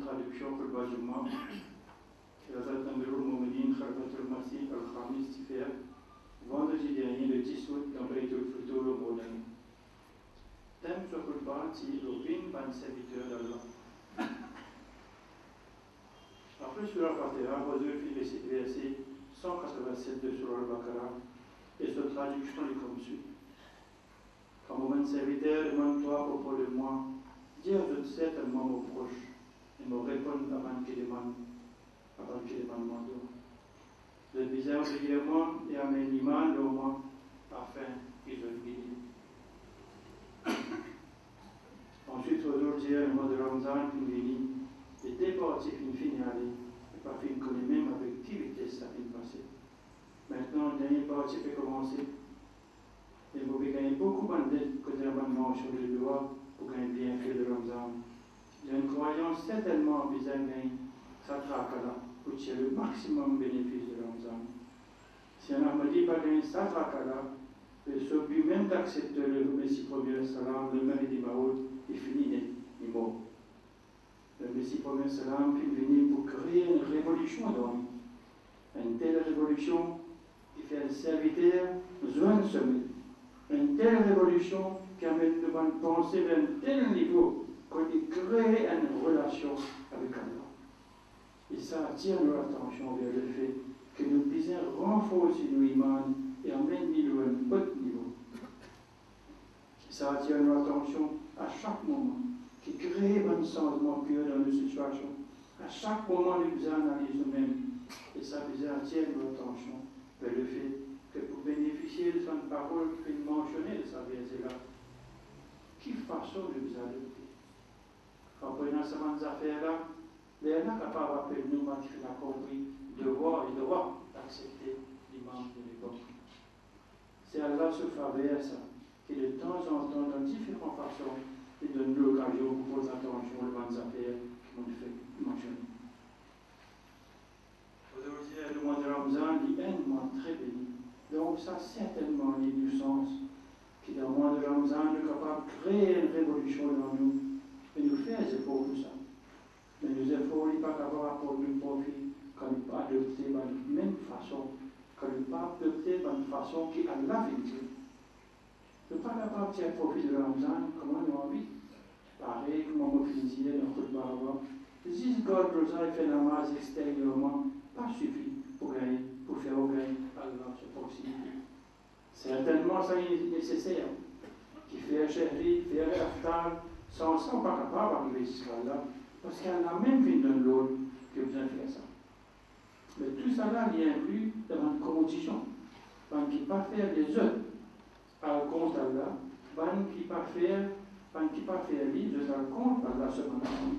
traduction pour le bâtiment. Hazrat Amirul Mouminin Khalfatul Masih Al-Khamis Tifer, vendredi dernier, le 10 août, dans Baytul Futur au Moulin. Thème sur le bâti, l'opine, ban serviteur d'Allah. Après sur la Fatiha, Roser fit les versets 187 de Surah Al-Baqarah et sa traduction est comme suit. Quand mon serviteur demande-toi propos de moi, dire je sais tellement mon proche et me répondre avant qu'il demande mon dos. Le bizarre régulièrement et amène l'imam au moins afin qu'ils le guident. Ensuite, aujourd'hui, le mois de Ramadan qui vient, était parti fin finale et pas fin connaît même avec qui vitesse ça fin passé. Maintenant, le dernier parti peut commencer. Et vous pouvez gagner beaucoup de dettes côté abonnement sur les lois pour gagner bien fait de Ramadan. Il y a une croyance certainement bizarre gagner ça traque là pour tirer le maximum de bénéfice de Ramadan. Si on a dit pas gagner ça traque là, le but même d'accepter le Messie premier salam, le mari de Maoud, il finit il est mort. Le Messie premier salam est venu pour créer une révolution dans nous. Une telle révolution qui fait un serviteur besoin de semer. Une telle révolution qui amène de bonnes pensées à un tel niveau qu'on crée une relation avec Allah. Et ça attire notre attention vers le fait que nous puissions renforcer nos imams et amener-nous à un autre niveau. Ça attire notre attention à chaque moment, qui crée un changement pur dans nos situations. À chaque moment, nous nous analysons nous-mêmes. Et ça attire notre attention vers le fait que pour bénéficier de son parole qu'il mentionnait de sa verset-là, quelle façon de nous adopter. En prenant ces affaires-là, les gens capables de nous mettre la compris devoir et droit d'accepter l'imam de l'époque. C'est Allah se faveur ça, qui de temps en temps, dans différentes façons, il donne l'occasion pour poser attention aux bonnes affaires qui m'ont fait mentionner. Aujourd'hui, le mois de Ramadan est un mois très béni. Donc ça certainement a du sens qui dans le mois de Ramadan est capable de créer une révolution dans nous et nous faire des efforts pour ça. Mais nos efforts ne sont pas capables pour nous profiter quand nous pas adopter de la même façon, quand nous pas adopter de la façon qui a la vérité. Nous ne sommes pas capables de tirer profit de Ramadan comme on a envie. Pareil, comme on me disait dans le Khutbah, si God Rosa fait la masse extérieurement, pas suffit pour faire gagner Allah ce proximité. Certainement, ça est nécessaire. Qui fait chéri, faire aftar, sans pas capable d'arriver jusqu'à là, parce qu'elle a même vu dans l'autre qui a besoin de faire ça. Mais tout ça là, il est inclus dans une condition. Ban qui ne pas faire des œuvres à compte Allah, ban qui ne pas faire vivre à compte Allah cependant.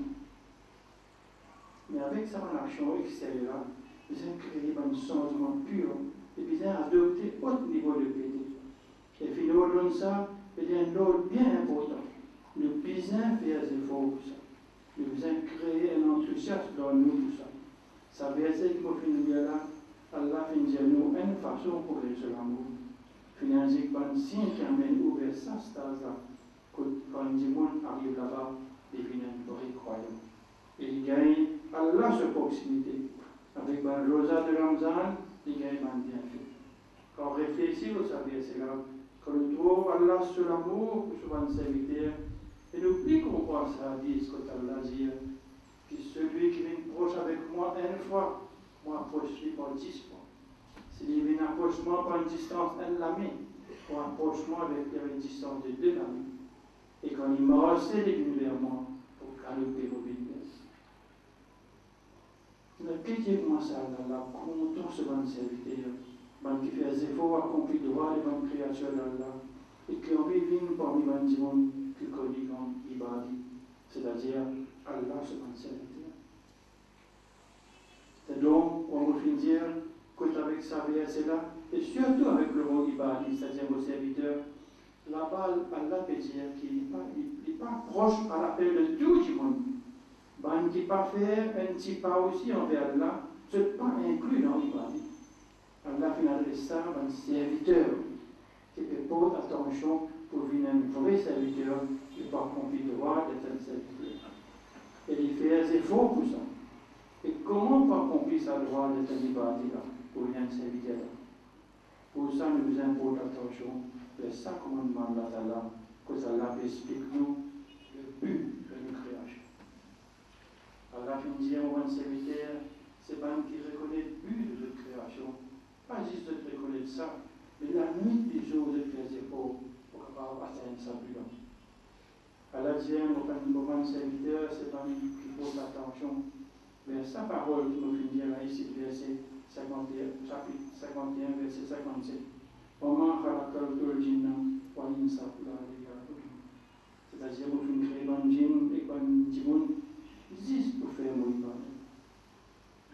Mais avec ça, en action extérieure, nous avons créé un changement pur et nous avons adopté un autre niveau de piété. Et finalement, ça, il y a un autre bien important. Nous devons faire des efforts pour ça. Nous avons créé un enthousiasme dans nous pour ça. Ça veut dire que nous finissons là, Allah finit nous une façon pour réussir l'amour. Finalement, quand signe qui amène ouvert ça, stase-là, quand le monde arrive là-bas, il devient un vrai croyant. Et il gagne Allah sur proximité. Avec le rosa de Ramzan, il gagne un bienfait. Quand on réfléchit au savoir, c'est là, quand on trouve Allah sur l'amour pour son serviteur, et n'oublie qu'on pense à dire ce que Allah dit, que celui qui vient proche avec moi une fois, moi approche-lui par 10 fois. S'il vient approchement par une distance un lami, moi approchement avec une distance de 2 lamis. Et quand il m'a reçu régulièrement pour galoper au business. Ne quittez-moi ça, Allah, content ce bon serviteur, qui fait des efforts accomplis droit les bonnes créatures d'Allah, et qui ont vécu parmi les gens qui connaissent comme Ibadi, c'est-à-dire Allah ce bon serviteur. C'est donc, on va finir qu'avec sa verset-là, et surtout avec le mot Ibadi, c'est-à-dire vos serviteurs, là-bas, Allah peut dire qu'il n'est pas proche à l'appel de tout le monde. Ben, qui pas faire un petit pas aussi envers Allah, ce n'est pas inclus dans l'Ibadi. Allah finalise ça un serviteur qui peut porter attention pour venir un vrai serviteur et pas accomplir le droit d'être un serviteur. Et il fait des des efforts pour ça. Et comment pas accomplir sa droit d'être libéré là, pour bien servir là. Pour ça, nous vous importe attention, les 5 commandements d'Allah, que Allah explique nous le but de notre création. Allah finit dire au bon serviteur, c'est pas nous qui reconnaît le but de notre création, pas juste de reconnaître ça, mais la nuit des jours de faire des efforts pour pouvoir atteindre sa but. Allah dit au bon serviteur, c'est pas nous qui pose attention, mais sa parole qui nous finit là ici, verset 51, chapitre 51, verset 57. C'est-à-dire, nous finissons créer un djinn et un djimoun juste pour faire mourir.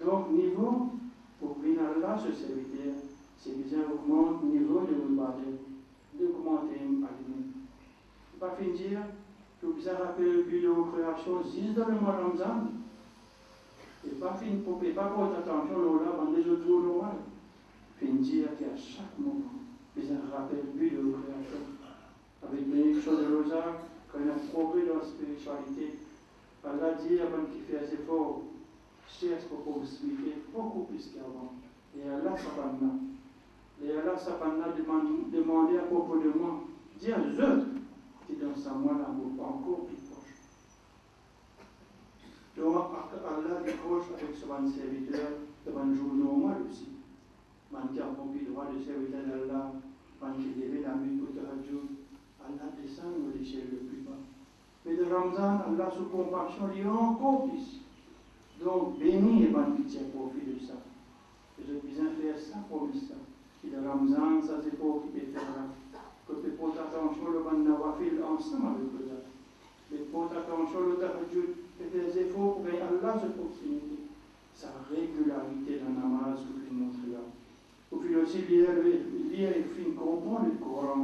Donc, niveau, pour venir là, ce serviteur, c'est bien augmenter le niveau de l'Ibadah, d'augmenter l'aliment. Pas finir, je vous ai rappelé le but de la création juste dans le mois de Ramzan. Et pas finir pour ne pas porter attention là dans les autres jours normaux. Finir qu'à chaque moment, vous avez rappelé le but de la création. Avec l'élection de Rosa, quand il y a un progrès dans la spiritualité, Allah dit avant qu'il fait des efforts, cherche pour possibilité beaucoup plus qu'avant. Et Allah s'appelle. Et Allah s'appelle demander à propos de moi, dire aux autres qui dans sa main l'amour encore plus proche. Donc Allah décroche avec son serviteur devant un jour normal aussi. Man qui a accompli le droit de serviteur d'Allah, man qui devait la nuit pour te radio, Allah descend au l'échelle le plus bas. Mais de Ramzan, Allah sous compassion dit encore plus. Donc béni et man qui tient profit de ça. Et je besoin faire ça pour ça. Et de Ramzan, ça c'est pour qui peut faire là. Que tu portes attention le ban nawafil ensemble avec le autres. Mais porte attention le tahajjud et des efforts pour gagner Allah se proximité. Sa régularité dans la namaz que tu montres là. Ou puis aussi lire et fin comprendre le Coran.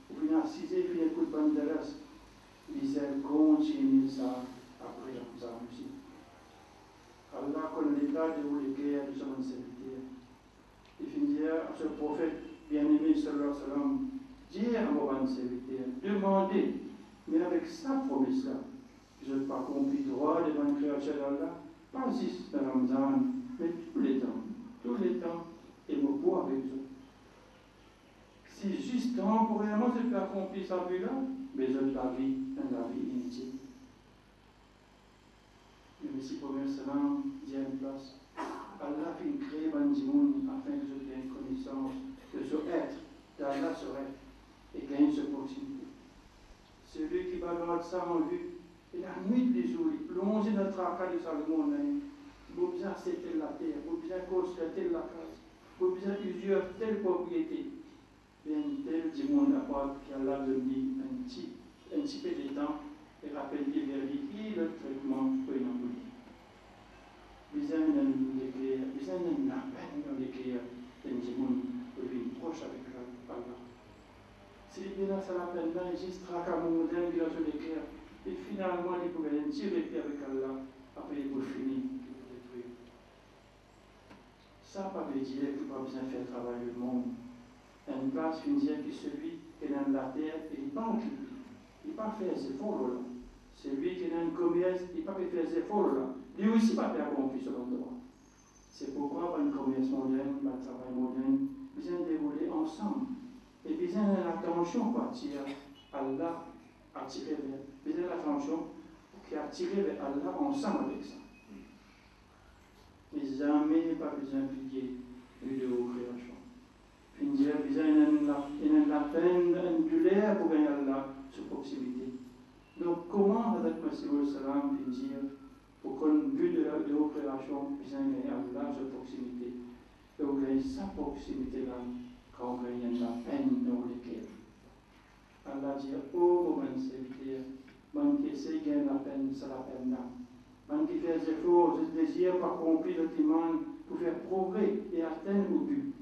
Ou puis assiser et fin écouter banderas. L'Israël continue ça après Ramzan aussi. Allah connaît l'état de où les guerres de son serviteur. Il finit à ce prophète bien-aimé sallallahu alayhi wa sallam, dire à mon serviteur, demandez, mais avec sa promesse-là, je n'ai pas accompli droit devant une créature d'Allah, pas juste dans Ramzan, mais tous les temps, et me boire avec eux. Si juste temporairement je peux accomplir sa but-là, mais je la vie inutile. Le Messie premier salam dit à une place, Allah fait créer Bandimoun afin que je gagne connaissance de ce être, d'Allah serait, et gagne ce proximité. Celui qui va dans ça en vue, et la nuit des jours, il plonge dans le tracas de Salomon, il a besoin de la terre, il a besoin de construire la case, il a besoin d'usurer telle propriété. Bien tel du monde à part qu'Allah le dit un petit peu de temps et rappelle les vérités et le traitement pour une emboulie. Besoin d'une la peine dans l'écrire d'un monde pour vivre proche avec Allah. Si les bénas ça la peine, il juste traquer mon modèle qui a sur l'écrire et finalement il pouvait un tirer avec Allah après il peut finir, il peut détruire. Ça pas veut dire qu'il n'a pas besoin de faire travailler le monde. Une place qui dit que celui qui est dans la terre, il n'est pas occupé. Il n'a pas fait ses efforts là. Celui qui est dans le commerce, il n'a pas fait ses efforts là. Lui aussi n'a pas fait accomplir ce droit. C'est pourquoi, dans le commerce moderne, dans le travail moderne, nous devons dérouler ensemble. Et nous avons l'attention pour attirer Allah, nous avons l'attention qui attirer vers Allah ensemble avec ça. Mais jamais pas besoin de plier le de vos créations. Puis il y a la peine indulaire pour gagner Allah sur proximité. Donc, comment, avec M. Salam, puis dire, pour qu'on vue de vos créations, puis gagner Allah sur proximité, et vous gagnez sa proximité là, quand vous gagnez la peine dans lesquelles. Allah dit, oh, mon serviteur, mon qui essaie de gagner la peine, c'est la peine là. Mon qui fait des efforts, je désire pas accomplir le timon pour faire progrès et atteindre au but.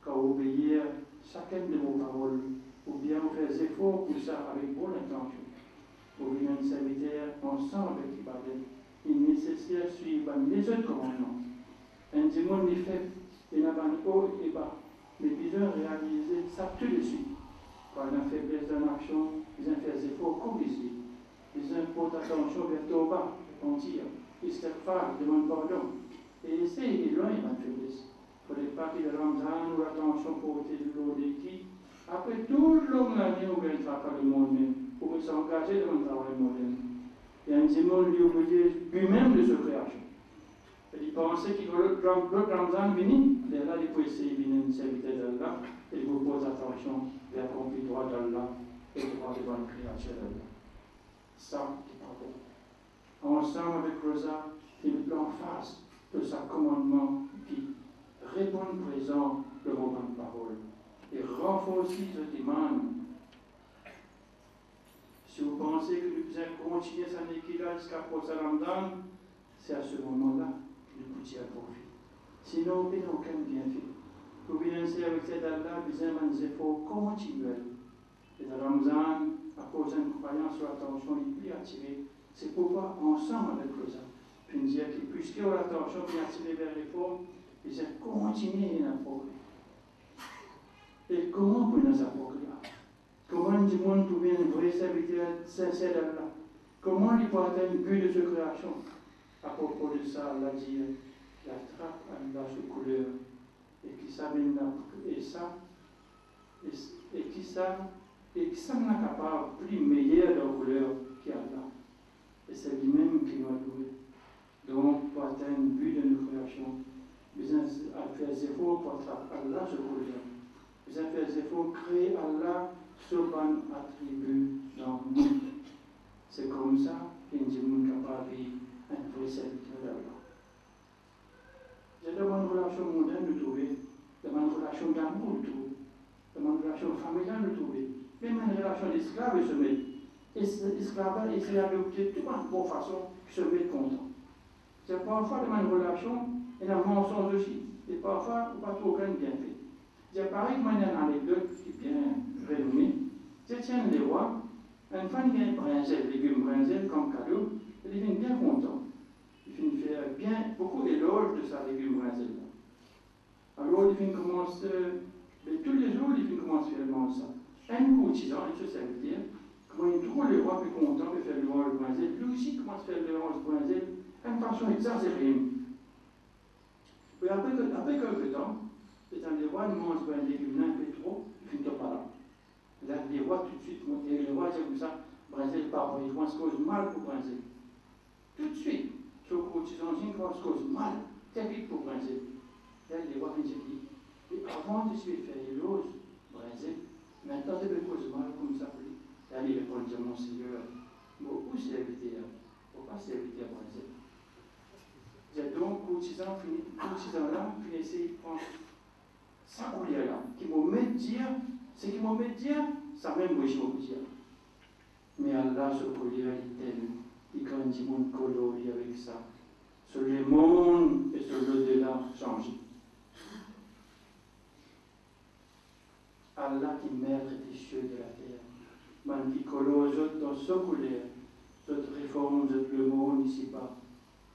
Quand vous obéir chacune de vos paroles, ou bien vous faire des efforts pour ça avec bonne intention. Vous venez un serviteur ensemble avec l'Ibadet. Il est nécessaire de suivre les autres commandements. Un démon n'est fait, il n'a pas haut et bas. Mais besoin de réaliser ça tout de suite. Quand on a faiblesse d'une action, ils ont fait des efforts comme ici. Ils ont porté attention vers Toba, repentir. istighfar, demande pardon. Et essaye d'éloigner ma faiblesse. Il ne faudrait pas qu'il y ait le Ramzan ou l'attention portée de l'eau qui, après tout le long de l'année, on vient faire le monde même, pour s'engager dans le travail moderne. Et un dimanche, lui oublier lui-même de sa création. Il pensait qu'il le Ramzan venu, et là, il peut essayer de venir une serviteur d'Allah, et il vous pose attention vers l'accompli droit d'Allah et le droit devant le créature d'Allah. Ça, c'est pas bon. Ensemble avec Rosa, il est en face de sa commandement qui répond présent le moment de parole et renforce cette imam. Si vous pensez que nous devons continuer cette équilibre jusqu'à Ramadan, c'est à ce moment-là que nous pouvons tirer profit. Sinon, vous n'avez aucun bienfait. Vous venez avec cet Allah, vous avez des efforts continuels. Et dans Ramadan, à cause d'une croyance sur l'attention, il peut attirer. C'est pourquoi, ensemble avec Rosa, puis nous dire que puisque l'attention peut attirer vers l'effort, ils ont continué à progrès. Et comment peut nous progrès? Comment du monde peut bien un vrai serviteur sincère d'Allah? Comment il peut atteindre le but de sa création? À propos de ça, Allah dit la trappe Allah sous couleur et qui s'amène et ça et qui ça n'a capable plus meilleur de la couleur qu'Allah. Et c'est lui-même qui nous a doué. Donc, pour atteindre le but de notre création, nous avons fait des efforts pour attraper Allah sous couleur. Nous avons fait des efforts pour créer Allah sur un attribut dans le monde. C'est comme ça qu'un monde capable de un vrai serviteur d'Allah. C'est dans une relation mondaine de trouver, dans une relation d'amour de trouver, dans une relation familiale de trouver, même une relation d'esclave se met. Et l'esclavage essaie d'adopter tout de bonne façon qui se met content. C'est parfois dans une relation, il y a un mensonge aussi, et parfois, pas trop aucun bienfait. C'est pareil comme une anecdote qui est bien renommée. Je tiens les rois, une femme qui a un brinzel, légumes brinzel comme cadeau, elle devient bien content. Il finit faire bien, beaucoup d'éloges de sa légume brinzel. Alors il finit commencer, tous les jours, il finit commencer à faire manger ça. Un coup, 10 ans, il se servir. Quand il trouve le roi plus content de faire le roi de brinzel, lui aussi commence à faire le roi de brinzel d'une façon exagérée. Puis après quelques temps, c'est un des rois, il mange un légume un peu trop, il finit pas là. Là, les rois tout de suite, et les rois disent comme ça, brinzel pas bon, ils commencent à cause mal pour brinzel. Tout de suite, sur le courtisan, ils commencent à cause mal, terrible pour brinzel. Là, les rois viennent dire, et avant de suite faire les choses, brinzel, maintenant c'est cause mal comme ça. Là, il répond, mon Seigneur, où c'est évité, pourquoi c'est évité à brinzel? C'est donc courtisan là, finissez de prendre ça collier-là, qui m'a met dire, ce qui m'a met dire, ça même moi je vais dire. Mais Allah, ce collier, il est tel, il grandit mon colorier avec ça. Sur le monde et sur l'au-delà changé. Allah qui est maître des cieux et de la terre, man qui colore dans ce collier, d'autres réformes, d'autres le monde ici-bas.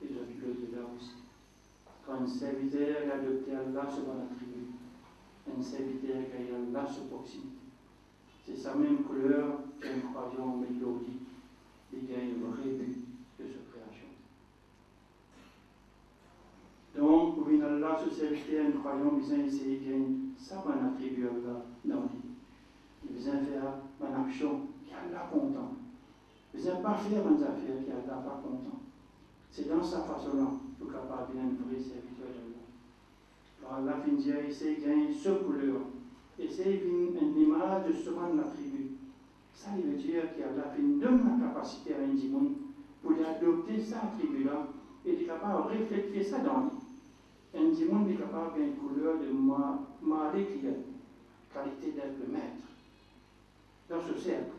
Et de l'au-delà aussi. Quand un serviteur a adopté Allah sur son attribut, un serviteur qui a Allah sur proximité. C'est sa même couleur qu'un croyant mélodie et qui a un vrai but de sa création. Donc, pour venir Allah sur serviteur, un croyant, il vient essayer de gagner ça, un attribut à Allah dans la vie. Il vient faire une action qui a Allah content. Il vient pas faire une affaire qui a Allah pas content. C'est dans sa façon-là que nous sommes capables d'un vrai serviteur d'Allah. Alors Allah finit à essayer de gagner ce couleur, essayer de gagner une image de ce monde l'attribut. Ça, il veut dire qu'Allah donne la capacité à un monde pour adopter cet attribut-là et il est capable de refléter ça dans lui. Un monde est capable d'une couleur de marée qui est qualité d'être le maître. Dans ce cercle,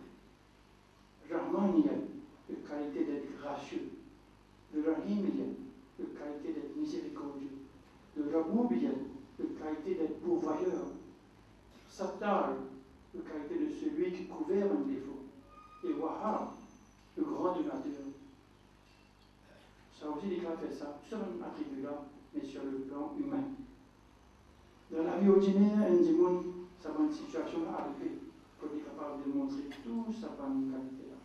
Rahman il y a la qualité d'être gracieux. Le Rahim, il y a la qualité d'être miséricordieux. Le Raboub, il y a la qualité d'être pourvoyeur. Sattar, la qualité de celui qui couvert un défaut. Et Wahab, le grand donateur. Ça aussi, il a fait ça sur un attribut-là, mais sur le plan humain. Dans la vie ordinaire, un démon, ça va une situation arrivée pour être capable de montrer tout sa qualité-là.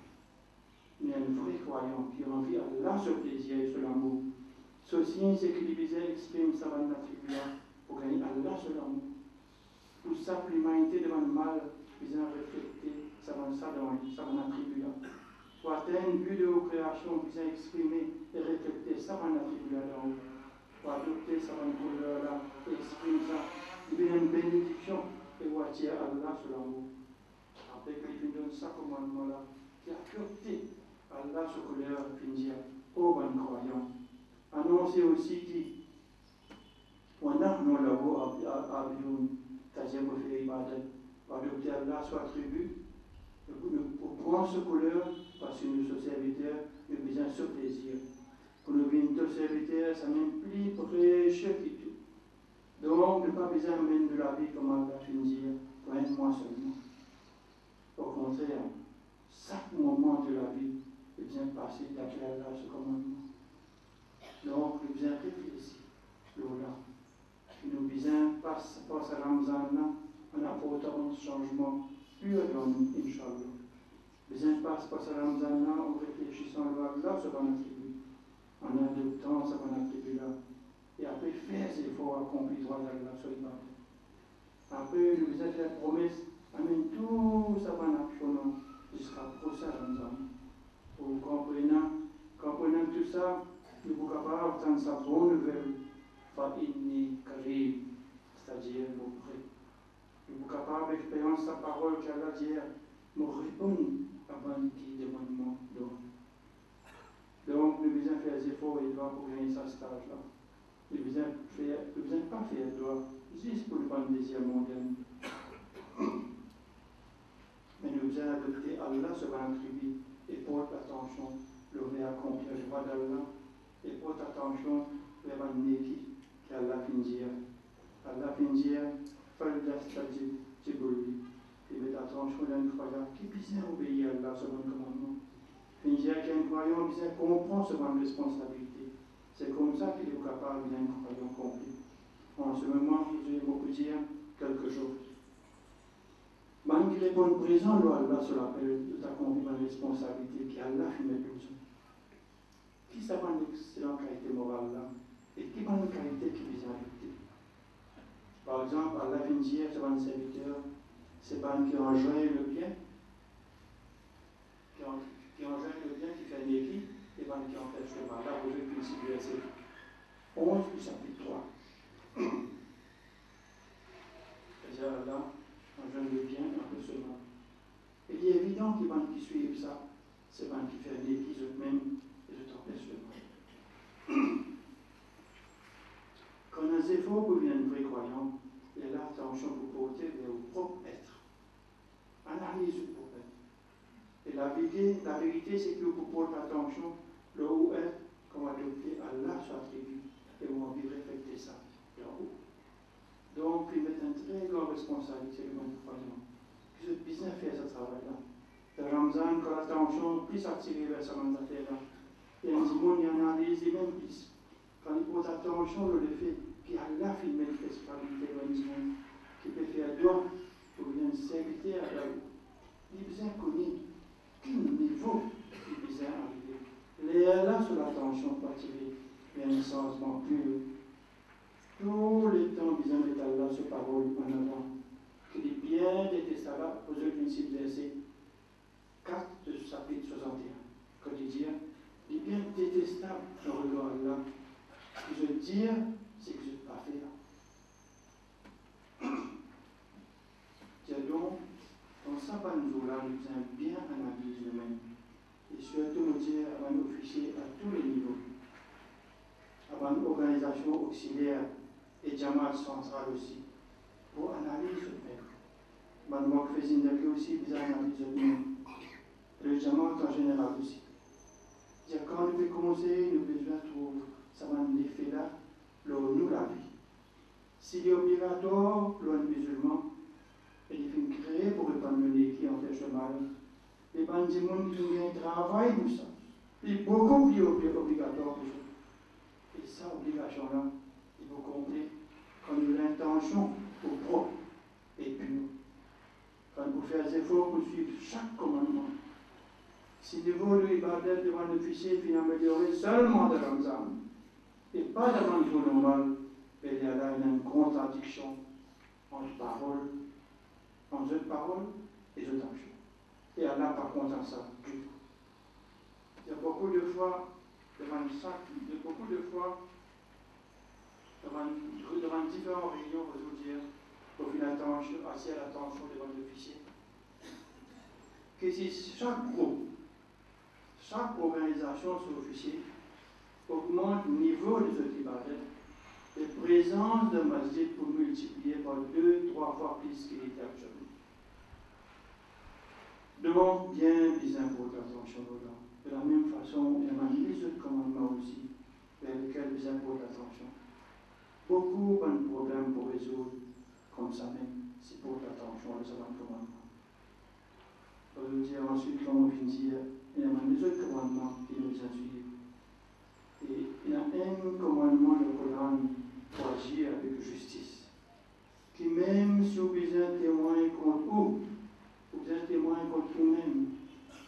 Mais un vrai croyant qui a envie Allah ce plaisir et ce l'amour, signe, c'est que les bisais expriment sa bonne attribut pour gagner Allah sur l'amour. Pour sa l'humanité devant le mal, ils ont reflété sa bonne attribut. Pour atteindre le but de la création, ils ont exprimé et reflété sa bonne attribut là-haut. Pour adopter sa bonne couleur là, et exprimer ça, il y a une bénédiction et voir Allah sur l'amour. Après qu'il donne ce commandement-là, qui a adopté Allah sur couleur, il dit aux bonnes croyants. Annoncez aussi qui, on a nos labos à Abioun, c'est-à-dire pour faire ibadat, pour adopter Allah sur attribut, pour prendre ce couleur, parce que nous sommes serviteurs, nous avons besoin de ce plaisir. Pour nous venir de serviteurs, ça m'implique prêcher et tout. Donc, ne pas besoin même de la vie comme Allah finit dire, pour un mois seulement. Au contraire, chaque moment de la vie est bien passé d'après Allah ce commandement. Donc, nous devons réfléchir, là. Nous devons passer à Ramzan en apportant un changement pur dans nous, Inch'Allah. Nous devons passer à Ramzan en réfléchissant à Allah sur notre attribut, en adoptant ce qu'on attribut-là. Et après, faire des efforts accomplis droit d'Allah sur le bâtiment. Après, nous devons faire promesse, amène tout ça qu'on a jusqu'à le prochain Ramzan. Pour comprenant tout ça, nous sommes capables d'entendre sa bonne nouvelle, Fa'inni Karim, c'est-à-dire nous prêts. Nous sommes capables d'expérimenter sa parole qu'Allah dit, nous répondons avant qu'il demande moi. Donc, nous devons faire des efforts et doigts pour gagner ce stage-là. Nous ne devons pas faire des doigts juste pour le bon désir mondial. Mais nous devons adopter Allah sur notre tribu et porte attention, le réaccomplir le droit d'Allah et porte attention vers un néki qu'Allah finit. Allah finit, Faldastaji Tibuli. Et met attention à un croyant qui puisse obéir à Allah sur mon commandement. Finir qu'un croyant puisse comprendre sur ma responsabilité. C'est comme ça qu'il est capable d'un croyant complet. En ce moment, je vais vous dire quelque chose. Malgré bon présent, Allah sur l'appel de t'accomplir ma responsabilité, qui Allah fait mettre tout ça. Qui ça va une excellente qualité morale là, et qui va une qualité qui vise à adopter. Par exemple, Allah vient dire, c'est un serviteur, c'est pas qui enjoint le bien, qui enjoint le bien, qui fait l'équipe, et pas qui empêche le mal. Là, vous avez principe du verset 11 du chapitre 3. C'est-à-dire, Allah enjoint le bien, un peu ce mal. Il est évident que les gens qui suivent ça, c'est les gens qui font l'équipe eux-mêmes, et je t'empêche le mal. Quand on a des efforts pour devenir un vrai croyant, et là, attention pour porter vers vos propre être. Analyse votre propre être. Et la vérité, c'est que vous portez attention, le haut être, comme adopter Allah sur attribut, et vous envie de refléter ça, là-haut. Donc, il met une très grande responsabilité de votre croyant. Vous êtes bien fait ce travail-là. Le Ramzan, quand l'attention plus attirée vers ce mandat-là, et un monde y analyse et même plus. Quand il pose attention, le fait qu'il Allah filme une responsabilité dans le monde, qui peut faire droit pour une serviteur à la roue. Il est bien connu quel niveau il est bien arrivé. Les là sur l'attention pour attirer vers un changement pur. Tout le temps, besoin de Allah sur parole en avant. Qu'il est bien détestable aux autres principes verset 4 de ce chapitre 61. Quand il dit, il est bien détestable le regard à Allah. Ce que je veux dire, c'est que je ne peux pas faire. Tiens donc, dans ce niveau-là, nous devons bien analyser nous-mêmes. Et surtout nous dire à un officier à tous les niveaux, à une organisation auxiliaire et Jamaat centrale aussi, pour analyser nous-mêmes. Mademoiselle Fézine aussi, vous analysez nous-mêmes. Le Jamaat en général aussi. Dire quand nous pouvons commencer, nous devons trouver ça va nous l'effet là, nous la vie. S'il est obligatoire, l'on musulman, et il fait créer pour épanouir qui en fait le mal. Les bandits qui ont un travail pour ça. Il est beaucoup plus obligatoire pour ça. Et cette obligation-là, il faut compter quand nous avons l'intention pour propre et pur. Quand vous faites des efforts pour suivre chaque commandement. Si le niveau de l'ibadat devant l'officier finit amélioré seulement de Ramzan, Et pas devant tout normal, mais il y a là une contradiction entre parole et autres actions. Et Allah, par contre, à ça du tout. Il y a beaucoup de fois, devant différentes réunions, vous dire, au final, assez à l'attention devant l'officier, que si chaque groupe, chaque organisation sur l'officier augmente le niveau des autres ibadets, la présence de masjid pour multiplier par 2-3 fois plus qu'il était actuellement. Donc, bien importe l'attention là. De la même façon, il y a les autres commandements aussi, vers lesquels ils importent l'attention. Beaucoup de problèmes pour résoudre, comme ça même, c'est pour l'attention, les autres commandements. Je veux dire ensuite, comme on vient de dire, il y a les autres commandements qui nous ont suivis. Et il y a un commandement du Coran pour agir avec justice, qui même si vous besoin de témoigner contre vous, vous besoin de témoigner contre vous-même,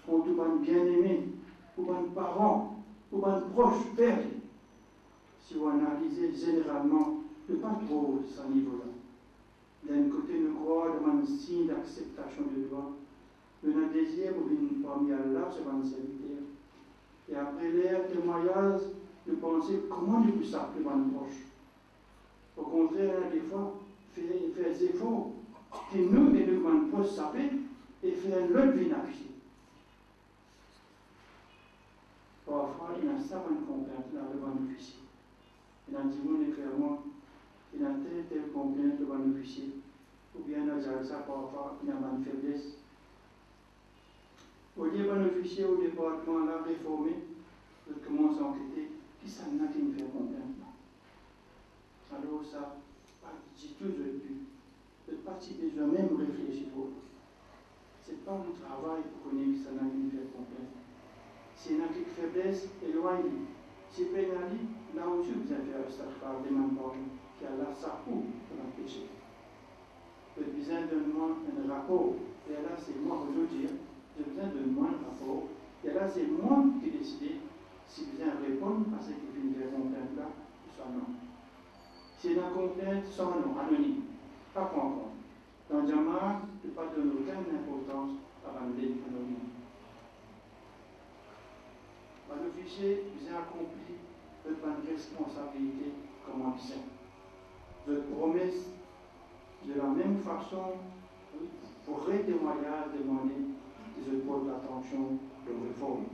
contre vos bien-aimés, pour vos parents, pour vos proches pères, si vous analysez généralement, ne pas trop à ce niveau-là. D'un côté, nous croyons dans un signe d'acceptation de droit, nous avons un désir pour venir parmi Allah, c'est un serviteur. Et après l'air témoignage, nous pensons comment nous pouvons s'appeler nos proches. Au contraire, des fois, faire des efforts que nous et nous pouvons s'appeler et faire l'autre vie acquis. Parfois, il y a ça qu'on comprend là devant l'officier. Il y a dit, vous clairement, il y a tel comprendre devant l'officier. Ou bien, il y a ça parfois, il y a une faiblesse. Au lieu d'un officier au département là réformé, je commence à enquêter, qui ça n'a qui me fait comprendre là. Alors ça, j'ai toujours pu. De participer, je même réfléchir pour. Ce n'est pas mon travail pour connaître qui ça n'a qui me fait comprendre. S'il y a une faiblesse, éloigne-lui. Si pénalise, là aussi vous avez fait ça par des mains qui a là ça pour l'empêcher. J'ai besoin de moi un rapport. Et là, c'est moi aujourd'hui. J'ai besoin de moi un rapport. Et là, c'est moi qui décide si vous avez répondre à ce qui vient de comprendre là, soit non. Si la complainte, sans nom, anonyme, pas prendre compte. Dans Jama, ne pas donner aucune importance à l'anonyme. L'officier, vous avez accompli votre responsabilité comme ancien. Votre promesse, de la même façon, pour témoignage demander des autres d'attention de réforme.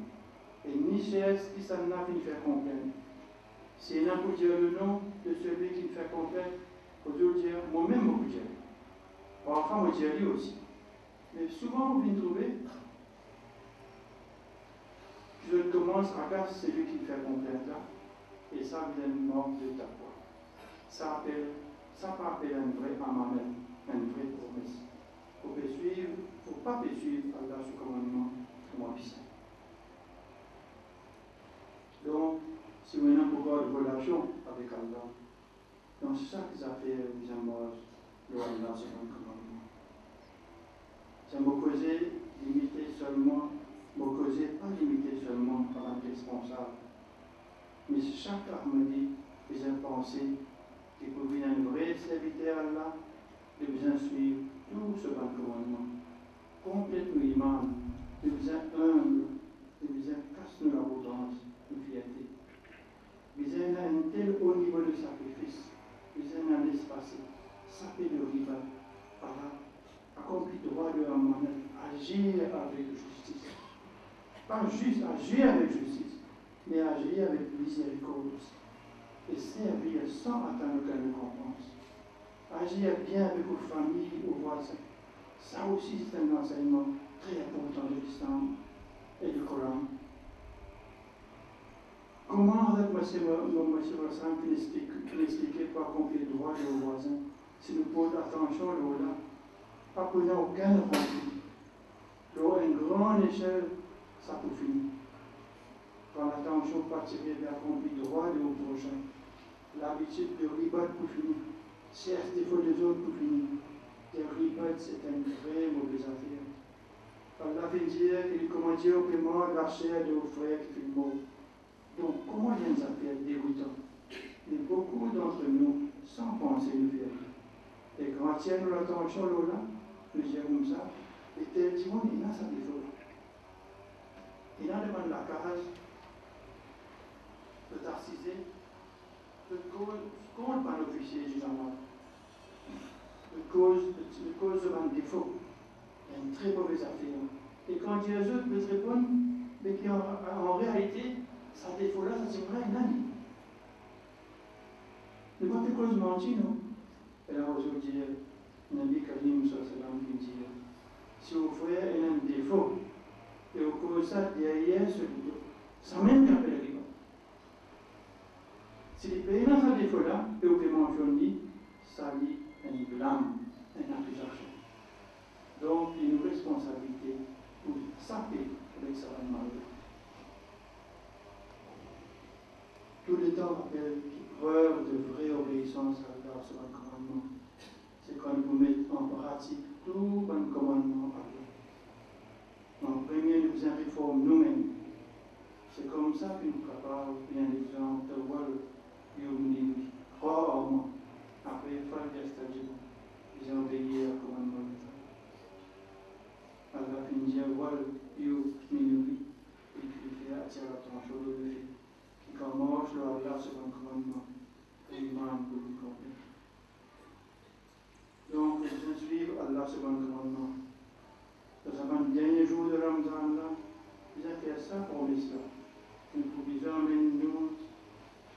Et ni cesse qui s'en a qui faire comprendre. Si il y a pour dire le nom de celui qui me fait comprendre, il faut dire moi-même, je peux dire. Parfois, je dis lui aussi. Mais souvent, vous venez trouver, je commence à faire celui qui me fait comprendre là, et ça vient de manque de ta foi. Ça peut appeler un vrai amamel, une vraie promesse. Il ne faut pas suivre Allah ce commandement comme un puissant. Donc, si vous avez une relation avec Allah, dans chaque affaire, vous avez le Allah sur un commandement. Ça me causait limiter seulement, pas limiter seulement par un responsable. Mais chaque harmonie, vous avez pensé qu'il pour devenir un vrai serviteur à Allah, vous avez suivre tout ce bon commandement. Complètement imam, vous êtes humble, vous êtes casse nous l'arrogance, une fierté. Vous êtes à un tel haut niveau de sacrifice, vous êtes à l'espace, saper le rival, par là, accomplir le droit de la monnaie, agir avec justice. Pas juste agir avec justice, mais agir avec miséricorde aussi. Et servir sans attendre aucune récompense. Agir bien avec vos familles, vos voisins. Ça aussi, c'est un enseignement très important de l'islam et du Coran. Comment, avec M. Hassan, qui l'expliquait pour accomplir le droit de vos voisins, si nous posons attention là, pas prenant aucun rendu, là, à une grande échelle, ça peut finir. Quand l'attention particulière vers accomplir le droit de vos prochains, l'habitude de ribat pour finir, cherche des fois des autres pour finir. Le ribat, c'est une très mauvaise affaire. Allah fait dire qu'il commandait au paiement la chair de vos frères qui font mort. Donc, comment il y a une affaire dégoûtante? sans penser le faire. Et quand il y a l'attention là, nous disons comme ça, et tel Timon, il a sa défaut. Il a demandé la case de Tarcisé, de compte par l'officier du gendarme, de cause de mon défaut. Une très mauvaise affaire. Et quand Jésus peut te répondre, mais qu'en réalité, sa défaut-là, ça c'est vrai, une année. Ne pas plus cause mentir, non? Et là, aujourd'hui, Nabi Karim sallam qui dit, si vous frère a un défaut, et vous cause ça derrière celui-là, ça même qu'un peu de si les pays dans ce défaut-là, et vous pouvez mentionner, ça dit un blâme, une accusation. Donc, il y a une responsabilité pour saper avec ça malheureux. Tout le temps appelle preuve de vraie obéissance à Allah sur un commandement. C'est quand nous mettons en pratique tout un commandement à Allah. En premier, nous faisons réforme nous-mêmes. C'est comme ça que nous sommes capables, bien exemple, de voir l'humilité. Croire en moi. Après, faire des statuts. Ils ont obéi au commandement de Allah. Allah finit dire, voilà, l'humilité. Et qui fait attirer l'attention de le fait. Qui commence le Allah sur un commandement. Et il m'a un peu compris. Donc, je suis Allah sur un commandement. Dans un dernier jour de Ramadan, nous avons fait ça pour l'Islam. Nous pouvons amener nous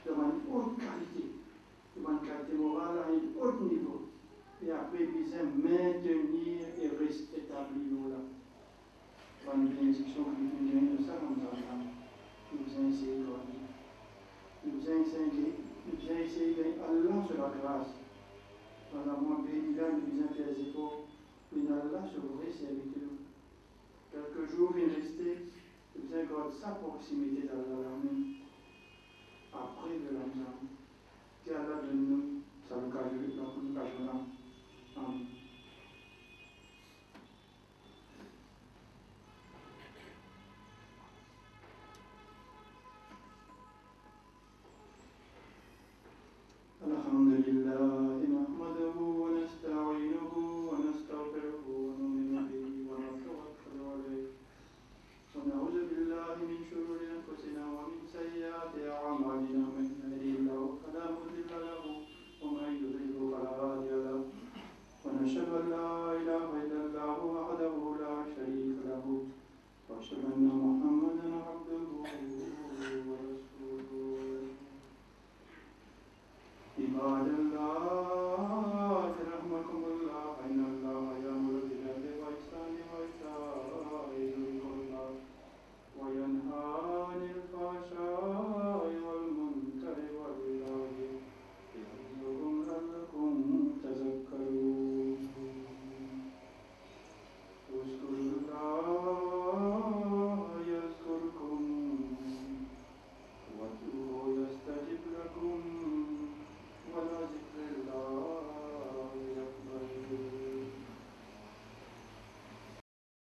dans une haute qualité, dans une qualité morale à un haut niveau. Et après, nous avons maintenir et rester établi là. Dans une bénédiction que nous venons de ça, nous avons essayé de grandir. Nous avons essayé de Allah sur la grâce. Dans la moins béni là, nous avons fait des efforts. Mais Allah sur vrai serviteur. Quelques jours viennent rester, nous avons sa proximité d'Allah même. Après le Ramadan, qu'Allah donne nous, ça nous cache. Amen. Alhamdulillah.